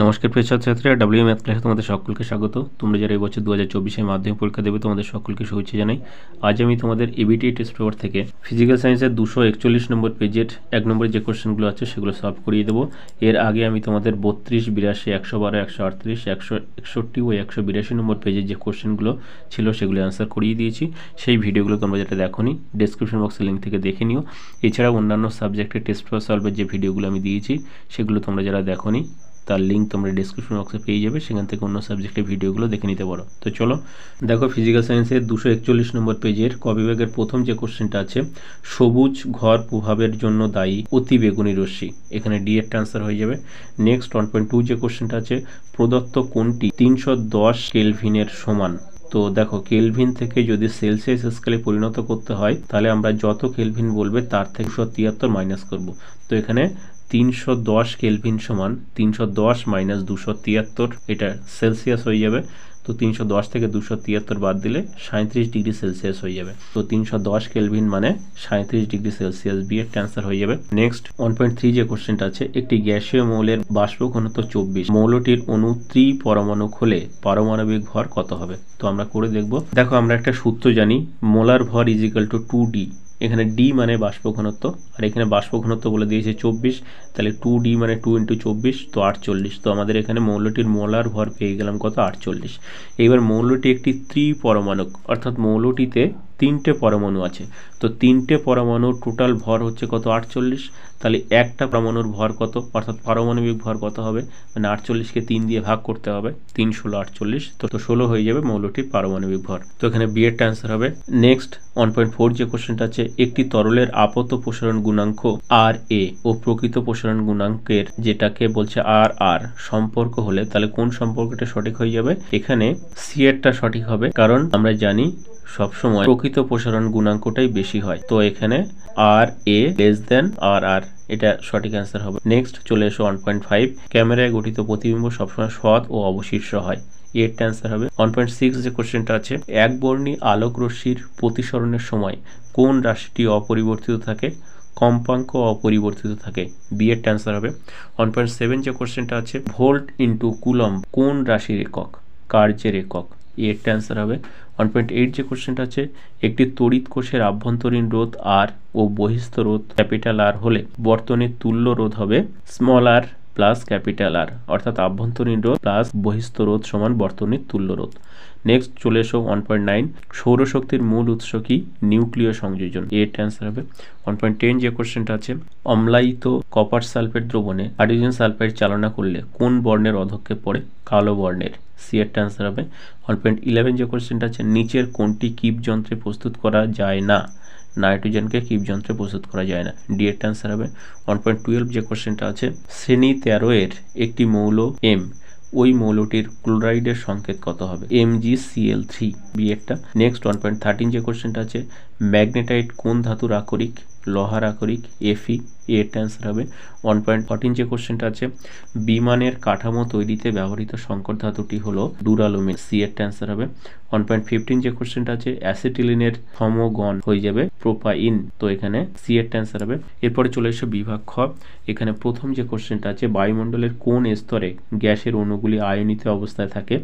নমস্কার প্রিয় ছাত্রছাত্রীরা, ডাব্লিউ ম্যাথ ক্লাসে তোমাদের সকলকে স্বাগত। তোমরা যারা এই বছর 2024 মাধ্যমিক পরীক্ষা দেবে তোমাদের সকলকে শুভেচ্ছা জানাই। আজ আমি তোমাদের এবিটি টেস্ট পেপার থেকে ফিজিক্যাল সায়েন্সের 241 নম্বর পেজের 1 নম্বরে যে কোশ্চেনগুলো আছে সেগুলো সলভ করিয়ে দেবো। এর আগে আমি তোমাদের 32, 82, 112, 138, 161 ও 182 নম্বর পেজের যে কোশ্চেনগুলো ছিল সেগুলো অ্যান্সার করিয়ে দিয়েছি। সেই ভিডিওগুলো তোমরা যেটা দেখোনি ডেসক্রিপশন বক্সের লিঙ্ক থেকে দেখে নিও। এছাড়াও অন্যান্য সাবজেক্টের টেস্ট পেপার সলভের যে ভিডিওগুলো আমি দিয়েছি সেগুলো তোমরা যারা দেখোনি তার লিঙ্ক তোমরা ডেসক্রিপশন বক্সে পেয়ে যাবে, সেখান থেকে অন্য সাবজেক্টের ভিডিওগুলো দেখে নিতে পারো। তো চলো দেখো, ফিজিক্যাল সায়েন্সের 241 নম্বর পেজের ক বিভাগের প্রথম যে কোশ্চেনটা আছে, সবুজ ঘর প্রভাবের জন্য দায়ী অতি বেগুনি রশ্মি, এখানে ডি এর আনসার হয়ে যাবে। নেক্সট 1.2 যে কোশ্চেনটা আছে, প্রদত্ত কোণটি 310 কেলভিনের সমান। তো দেখো, কেলভিন থেকে যদি সেলসিয়াস স্কেলে পরিণত করতে হয় তাহলে আমরা যত কেলভিন বলবে তার থেকে 273 মাইনাস করব। তো এখানে 310 কেলভিন সমান 310 মাইনাস 273, এটা সেলসিয়াস হয়ে যাবে। তো 310 থেকে 273 বাদ দিলে 37 ডিগ্রি সেলসিয়াস হয়ে যাবে। তো 310 কেলভিন মানে 37 ডিগ্রি সেলসিয়াস, বি এর আনসার হয়ে যাবে। নেক্সট 1.3 যে কোশ্চেনটা আছে, একটি গ্যাসীয় মৌলের বাষ্প ঘনত্ব 24, মৌলটির অণু পরমাণু হলে পারমাণবিক ভর কত হবে? তো আমরা করে দেখব। দেখো, আমরা একটা সূত্র জানি, মোলার ভর ইজ ইকুয়াল টু 2D। এখানে ডি মানে বাষ্প ঘনত্ব, আর এখানে বাষ্প ঘনত্ব বলে দিয়েছে 24, তাহলে 2D মানে 2 × 24, তো 48। তো আমাদের এখানে মৌলটির মোলার ভর পেয়ে গেলাম কত? 48। এবার মৌলটি একটি ত্রিপরমাণুক, অর্থাৎ মৌলটিতে 3টে পরমাণু আছে। তো 3টে পরমাণুর টোটাল ভর হচ্ছে কত? 48। তাহলে একটা পরমাণুর ভর কত, অর্থাৎ পারমাণবিক ভর কত হবে? মানে 48কে 3 দিয়ে ভাগ করতে হবে, 3 × 16 48, তো 16 হয়ে যাবে মৌলটির পারমাণবিক ভর। তো এখানে বি এর আনসার হবে। নেক্সট 1.4 যে কোশ্চেনটা আছে, একটি তরলের আপত প্রসারণ গুণাঙ্ক আর এ ও প্রকৃত প্রসারণ গুণাঙ্কের, যেটাকে বলছে আর আর, সম্পর্ক হলে তাহলে কোন সম্পর্কটা সঠিক হয়ে যাবে? এখানে সি এরটা সঠিক হবে, কারণ আমরা জানি সবসময় প্রকৃত প্রসারণ গুণাঙ্কটাই বেশি হয়। তো এখানে আর এ লেস দেন আর আর, এটা সঠিক অ্যান্সার হবে। নেক্সট চলে এসো 1.5, ক্যামেরায় গঠিত প্রতিবিম্ব সবসময় সৎ ও অবশীর্ষ হয়, এর অ্যান্সার হবে। 1.6 যে কোশ্চেনটা আছে, একবর্ণী আলোক রশ্মির প্রতিসরণের সময় কোন রাশিটি অপরিবর্তিত থাকে? কম্পাঙ্ক অপরিবর্তিত থাকে, বি এর অ্যান্সার হবে। 1.7 যে কোশ্চেনটা আছে, ভোল্ট ইন্টু কুলম্ব কোন রাশির একক? কার্যের একক, এর অ্যান্সার হবে। 1.8 যে কোশ্চেনটা আছে, একটি তড়িৎ কোষের আভ্যন্তরীণ রোধ আর ও বহিস্থ রোধ ক্যাপিটাল আর হলে বর্তনীর তুল্য রোধ হবে স্মল আর প্লাস ক্যাপিটাল আর, অর্থাৎ আভ্যন্তরীণ রোধ প্লাস বহিস্থ রোধ সমান বর্তনীর তুল্য রোধ। নেক্সট চলে এসো 1.9, সৌরশক্তির মূল উৎস কি? নিউক্লিয় সংযোজন, এর অ্যান্সার হবে। 1.10 যে কোশ্চেনটা আছে, অম্লায়িত কপার সালফেট দ্রবণে হাইড্রোজেন সালফাইড চালনা করলে কোন বর্ণের অধক্ষেপ পড়ে? কালো বর্ণের, সি এর অ্যান্সার হবে। 1.11 যে কোশ্চেনটা আছে, নিচের কোনটি কিপ যন্ত্রে প্রস্তুত করা যায় না? নাইট্রোজেনকে কিপ যন্ত্রে প্রস্তুত করা যায় না, ডি এর অ্যান্সার হবে। 1.12 যে কোশ্চেনটা আছে, শ্রেণী 13 এর একটি মৌল এম, ওই মৌলটির ক্লোরাইডের সংকেত কত হবে? MgCl3, B এরটা। নেক্সট 1.13 যে কোশ্চেনটা আছে, ম্যাগনেটাইট কোন ধাতুর আকরিক? লোহার আকরিক, Fe, এর অ্যান্সার হবে। 1.14 যে কোশ্চেনটা আছে, বিমানের কাঠামো তৈরিতে ব্যবহৃত সংকর ধাতুটি হলো ডুরালুমিন, সি এর অ্যান্সার হবে। 1.15 যে কোশ্চেনটা আছে, অ্যাসিটিলিনের সমগণ হয়ে যাবে প্রোপাইন, তো এখানে সি এর অ্যান্সার হবে। এরপরে চলে এসে বিভাগ খ, এখানে প্রথম যে কোশ্চেনটা আছে, বায়ুমণ্ডলের কোন স্তরে গ্যাসের অণুগুলি আয়নিত অবস্থায় থাকে?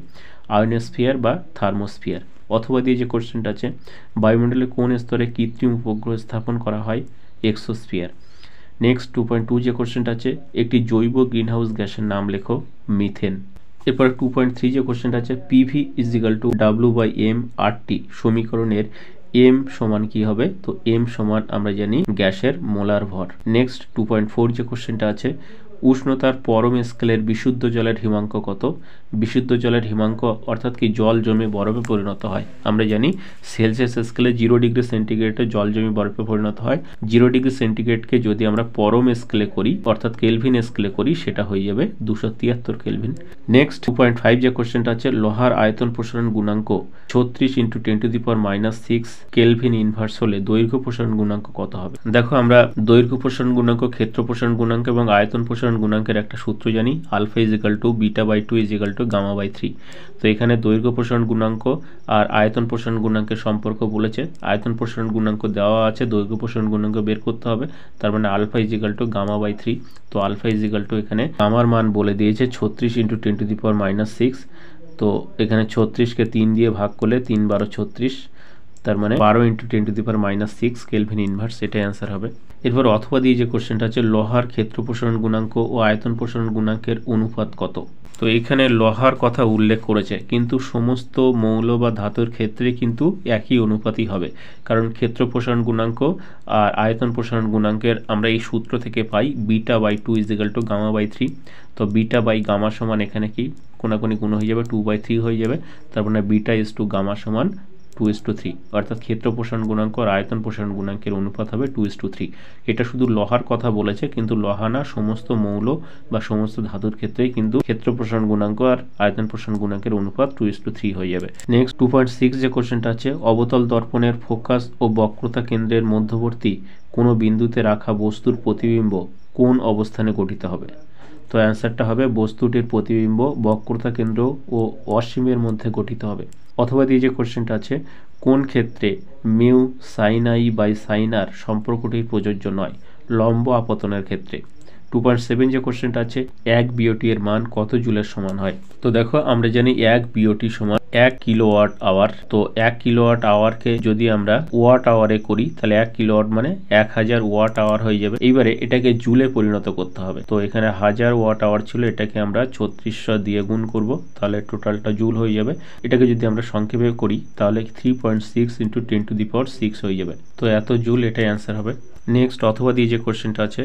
আয়নোস্ফিয়ার বা থার্মোস্ফিয়ার। অথবা দিয়ে যে কোশ্চেনটা আছে, বায়ুমণ্ডলের কোন স্তরে কৃত্রিম উপগ্রহ স্থাপন করা হয়? এক্সোস্ফিয়ার। নেক্সট 2.2 যে কোশ্চেনটা আছে, একটি জৈব গ্রিনহাউস গ্যাসের নাম লেখো, মিথেন। এরপর 2.3 যে কোশ্চেনটা আছে, PV is equal to W/m RT সমীকরণের এম সমান কি হবে? তো এম সমান আমরা জানি গ্যাসের মোলার ভর। নেক্সট 2.4 যে কোশ্চেনটা আছে, উষ্ণতার পরম স্কেলের বিশুদ্ধ জলের হিমাঙ্ক কত? বিশুদ্ধ জলের হিমাঙ্ক অর্থাৎ কি জল জমে বরফে পরিণত হয়। আমরা জানি সেলসিয়াস স্কেলে 0 ডিগ্রি সেন্টিগ্রেডে জল জমে বরফে পরিণত হয়। 0 ডিগ্রি সেন্টিগ্রেডকে যদি আমরা পরম স্কেলে করি অর্থাৎ কেলভিন স্কেলে করি সেটা হয়ে যাবে 273 কেলভিন। নেক্সট 2.5 যে কোশ্চেনটা আছে, লোহার আয়তন প্রসারণ গুণাঙ্ক 36 × 10⁻⁶ কেলভিন ইনভার্স হলে দৈর্ঘ্য প্রসারণ গুণাঙ্ক কত হবে? দেখো, আমরা দৈর্ঘ্য প্রসারণ গুণাঙ্ক, ক্ষেত্র প্রসারণ গুণাঙ্ক এবং আয়তন প্রসারণ গুণাঙ্কের একটা সূত্র জানি, α = β/2 = টু গামা বাই 3। তো এখানে দৈর্ঘ্য প্রসারণ গুণাঙ্ক আর আয়তন প্রসারণ গুণাঙ্কের সম্পর্ক বলেছে। আয়তন প্রসারণ গুণাঙ্ক দেওয়া আছে, দৈর্ঘ্য প্রসারণ গুণাঙ্ক বের করতে হবে। তার মানে alpha is equal to gamma by 3। তো আলফা ইজিক্যাল টু এখানে গামার মান বলে দিয়েছে 36 × 10⁻⁻6। তো এখানে 36কে 3 দিয়ে ভাগ করলে 3 12 36, তার মানে 12 × 10⁻⁻6 কেলভিন ইনভার্স, এটাই অ্যান্সার হবে। এরপর অথবা দিয়ে যে কোশ্চেনটা আছে লোহার ক্ষেত্র প্রসারণ গুণাঙ্ক ও আয়তন প্রসারণ গুণাঙ্কের অনুপাত কত। তো এখানে লোহার কথা উল্লেখ করেছে, কিন্তু সমস্ত মৌল বা ধাতুর ক্ষেত্রে কিন্তু একই অনুপাতই হবে, কারণ ক্ষেত্র প্রসারণ গুণাঙ্ক আর আয়তন প্রসারণ গুণাঙ্কের আমরা এই সূত্র থেকে পাই β/2 = γ/3। তো বিটা বাই গামা সমান এখানে কি কোনাকুনি গুণ হয়ে যাবে, 2/3 হয়ে যাবে। তার মানে β/γ সমান 2:3, অর্থাৎ ক্ষেত্র প্রসারণ গুণাঙ্ক আর আয়তন প্রসারণ গুণাঙ্কের অনুপাত হবে 2:3। এটা শুধু লোহার কথা বলেছে, কিন্তু লোহা না, সমস্ত মৌল বা সমস্ত ধাতুর ক্ষেত্রেই কিন্তু ক্ষেত্র প্রসারণ গুণাঙ্ক আর আয়তন প্রসারণ গুণাঙ্কের অনুপাত 2:3 হয়ে যাবে। নেক্সট 2.6 যে কোশ্চেনটা আছে, অবতল দর্পণের ফোকাস ও বক্রতা কেন্দ্রের মধ্যবর্তী কোনো বিন্দুতে রাখা বস্তুর প্রতিবিম্ব কোন অবস্থানে গঠিত হবে। তো অ্যান্সারটা হবে বস্তুটির প্রতিবিম্ব বক্রতা কেন্দ্র ও অসীমের মধ্যে গঠিত হবে। অথবা দিয়ে যে কোশ্চেনটা আছে, কোন ক্ষেত্রে mu sine i by sine r সম্পর্কটি প্রযোজ্য নয়, লম্ব আপতনের ক্ষেত্রে। 2.7 যে কোশ্চেনটা আছে, 1 বিওটি এর মান কত জুলের সমান হয়। তো দেখো আমরা জানি 1 বিওটি সমান 1 কিলোওয়াট আওয়ার। তো 1 কিলোওয়াট আওয়ারকে যদি আমরা ওয়াট আওয়ারে করি, তাহলে 1 কিলোওয়াট মানে 1000 ওয়াট আওয়ার হয়ে যাবে। এইবারে এটাকে জুলে পরিণত করতে হবে। তো এখানে 1000 ওয়াট আওয়ার ছিল, এটাকে আমরা 3600 দিয়ে গুণ করব, তাহলে টোটালটা জুল হয়ে যাবে। এটাকে যদি আমরা সংক্ষেপে করি তাহলে 3.6 × 10⁶ হয়ে যাবে। তো এত জুল, এটাই অ্যান্সার হবে। নেক্সট অথবা দিয়ে যে কোশ্চেনটা আছে,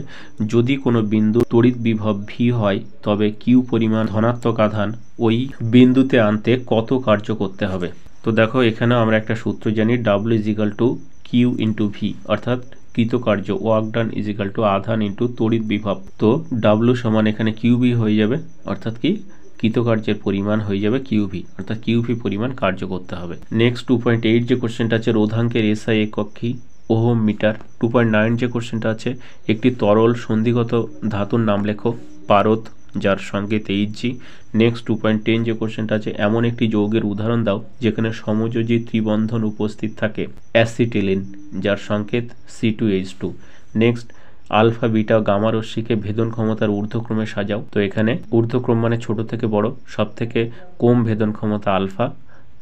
যদি কোনো বিন্দু তড়িৎ বিভব ভি হয়, তবে কিউ পরিমাণ ধনাত্মক আধান ওই বিন্দুতে আনতে কত কার্য করতে হবে। তো দেখো এখানে আমরা একটা সূত্র জানি, W = Q × V, অর্থাৎ কৃতকার্য ওয়ার্ক ডান = আধান ইন্টু তড়িৎ বিভব। তো W সমান এখানে QV হয়ে যাবে, অর্থাৎ কি কৃতকার্যের পরিমাণ হয়ে যাবে QV, অর্থাৎ QV পরিমাণ কার্য করতে হবে। নেক্সট 2.8 যে কোশ্চেনটা আছে, রোধাঙ্কের SI একক কি, ওহম মিটার। 2.9 যে কোশ্চেনটা আছে, একটি তরল সন্ধিগত ধাতুর নাম লেখো, পারদ, যার সংকেত Hg। নেক্সট 2.10 যে কোশ্চেনটা আছে, এমন একটি যৌগের উদাহরণ দাও যেখানে সমযোজী ত্রিবন্ধন উপস্থিত থাকে, অ্যাসিটিলিন, যার সংকেত C2H2। Next alpha beta gamma রশ্মিকে ভেদন ক্ষমতার ঊর্ধ্বক্রমে সাজাও। তো এখানে ঊর্ধ্বক্রম মানে ছোট থেকে বড়, সব থেকে কম ভেদন ক্ষমতা আলফা,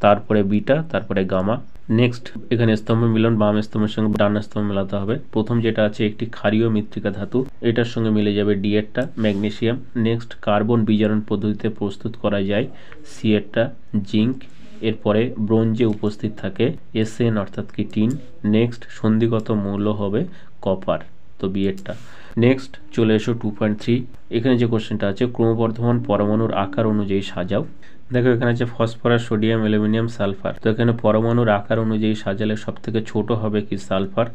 তারপরে বিটা, তারপরে গামা। নেক্সট এখানে স্তম্ভ মিলন, বাম স্তম্ভের সঙ্গে ডান স্তম্ভ মেলাতে হবে। প্রথম যেটা আছে একটি ক্ষারীয় মৃত্তিকা ধাতু, এটার সঙ্গে মিলে যাবে ডি এরটা, ম্যাগনেসিয়াম। নেক্সট কার্বন বিজারণ পদ্ধতিতে প্রস্তুত করা যায়, সি এরটা, জিঙ্ক। এরপরে ব্রোঞ্জে উপস্থিত থাকে SN, অর্থাৎ কি টিন। নেক্সট সন্ধিগত মৌল হবে কপার, তো বি এরটা। নেক্সট চলে এসো 2.3, এখানে যে কোশ্চেনটা আছে, ক্রমবর্ধমান পরমাণুর আকার অনুযায়ী সাজাও। দেখো এখানে আছে ফসফরাস, সোডিয়াম, অ্যালুমিনিয়াম, সালফার। তো এখানে পরমাণুর আকার অনুযায়ী সাজালে সব থেকে ছোট হবে কি সালফার,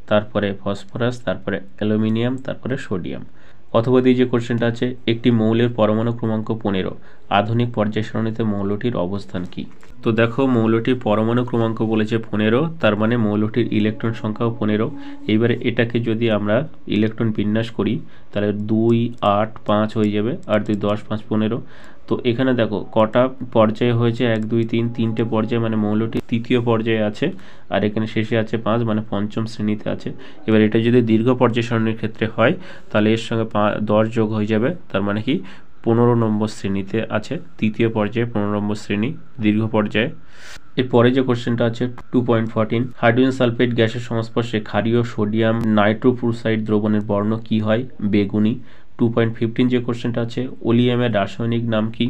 তারপরে ফসফরাস, তারপরে অ্যালুমিনিয়াম, তারপরে সোডিয়াম। অথবা দিয়ে যে কোশ্চেনটা আছে, একটি মৌলের পরমাণু ক্রমাঙ্ক 15, আধুনিক পর্যায় সারণীতে মৌলটির অবস্থান কি। তো দেখো মৌলটির পরমাণু ক্রমাঙ্ক বলেছে 15, তার মানে মৌলটির ইলেকট্রন সংখ্যাও 15। এইবারে এটাকে যদি আমরা ইলেকট্রন বিন্যাস করি তাহলে 2 8 5 হয়ে যাবে, আর 2 10 5 15। তো এখানে দেখো কটা পর্যায়ে হয়েছে, 1 2 3 তিনটে পর্যায়ে, মানে মৌলটি তৃতীয় পর্যায়ে আছে, আর এখানে শেষে আছে 5, মানে পঞ্চম শ্রেণীতে আছে। এবার এটা যদি দীর্ঘ পর্যায় সারণীর ক্ষেত্রে হয় তাহলে এর সঙ্গে 10 যোগ হয়ে যাবে, তার মানে কি 15 নম্বর শ্রেণীতে আছে, তৃতীয় পর্যায়ে 15 নম্বর শ্রেণী দীর্ঘ পর্যায়ে। এরপরে যে কোশ্চেনটা আছে 2.14, হাইড্রোজেন সালফেট গ্যাসের সংস্পর্শে ক্ষারীয় সোডিয়াম নাইট্রোফ্লুরাইড দ্রবণের বর্ণ কি হয়, বেগুনি। 2.15 যে কোশ্চেনটা আছে, ওলিয়ামের রাসায়নিক নাম কি।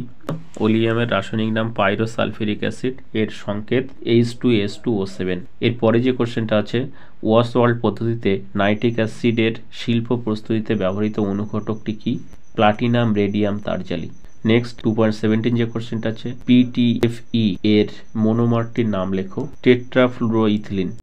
ওলিয়ামের রাসায়নিক নাম পাইরোসালফিউরিক অ্যাসিড, এর সংকেত H2S2O7। এরপরে যে কোশ্চেনটা আছে, ওয়াসওয়াল্ড পদ্ধতিতে নাইট্রিক অ্যাসিডের শিল্প প্রস্তুতিতে ব্যবহৃত অনুঘটকটি কি, প্লাটিনাম রেডিয়াম তারজালি। নেক্সট 2.17 যে কোশ্চেনটা আছে, PTFE এর মনোমারটির নাম লেখো, টেট্রাফ্লুরোইথিলিন।